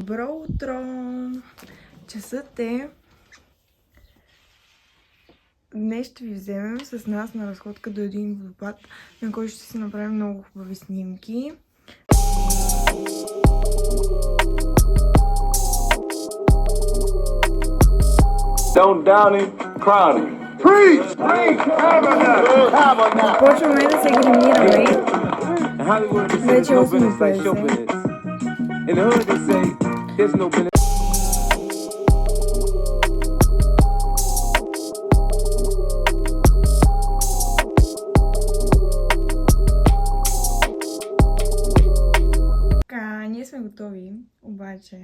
Добро утро! Часът е... Днес ще ви вземем с нас на разходка до един водопад, на който ще си направим много хубави снимки. Don't down him, crown him. Preach! Започваме да се гримираме. Вече 8:50. In the hood they say there's no business. Така, ние сме готови, обаче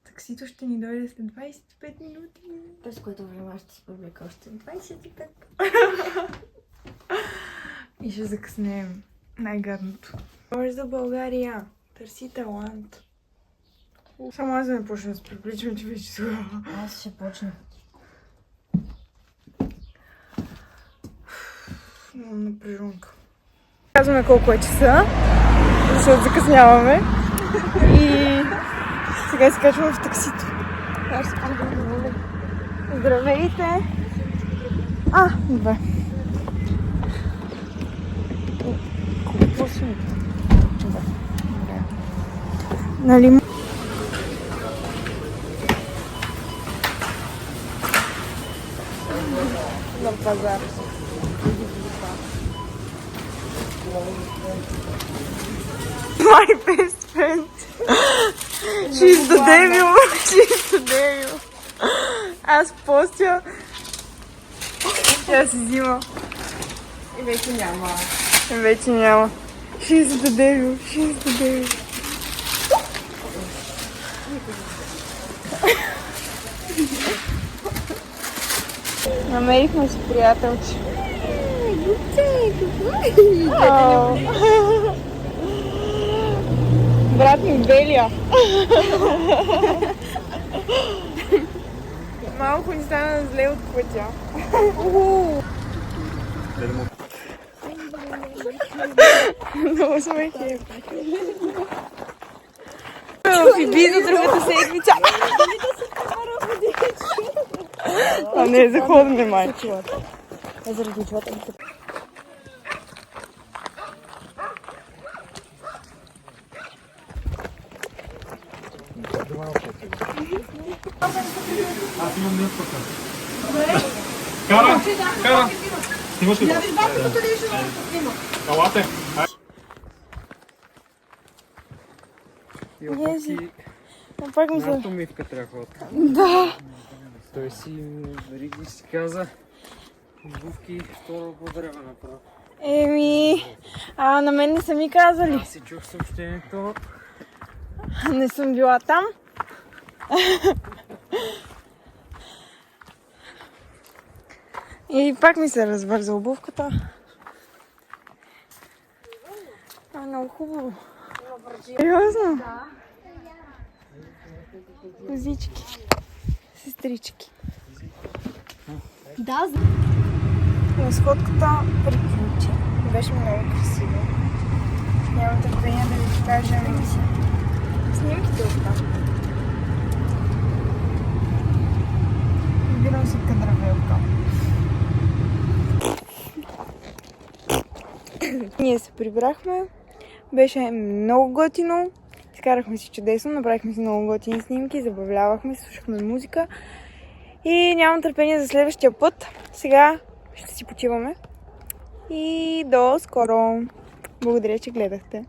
таксито ще ни дойде след 25 минути. През което време ще си привлека още 25. И ще закъснеем. Най-гадното. Може за България. Търси талант. Само аз да не почна да се прибличам, че вече слава. Аз ще почна. Много напрежунка. Казваме колко е часа, защото закъсняваме. И сега се качваме в таксито. Здравейте! Добре. Какво си ми? Добре. Нали? На пазар. My best friend. She's the devil. She's the devil. Аз постя. Тя си взима. И вече няма. Вече няма. She's the devil. She's the devil. Намерихме си приятелче. Брат ми Белия. Малко ни стана зле от пътя. Много сме хепи. В Ибиза другата седмица. А не е за ходене, май. Е заради чувата. Аз имам нещо така. Кара! Снимаш ли? Елате! Ези. Пак ми се... Мивка трябва. Да. Той си Риги си каза обувки второ по древа направо. На мен не са ми казали. Аз си чух съобщението. Не съм била там. И пак ми се развърза обувката. Много хубаво. Сериозно? Да. Козички. Сестрички. Да. Разходката приключи. Беше много красиво. Нямам търпение да ви покажа снимките от там. Избирам си кадравелка. Ние се прибрахме. Беше много готино. Изкарахме си чудесно, направихме си много готини снимки, забавлявахме, слушахме музика. И нямам търпение за следващия път. Сега ще си почиваме. И до скоро! Благодаря, че гледахте.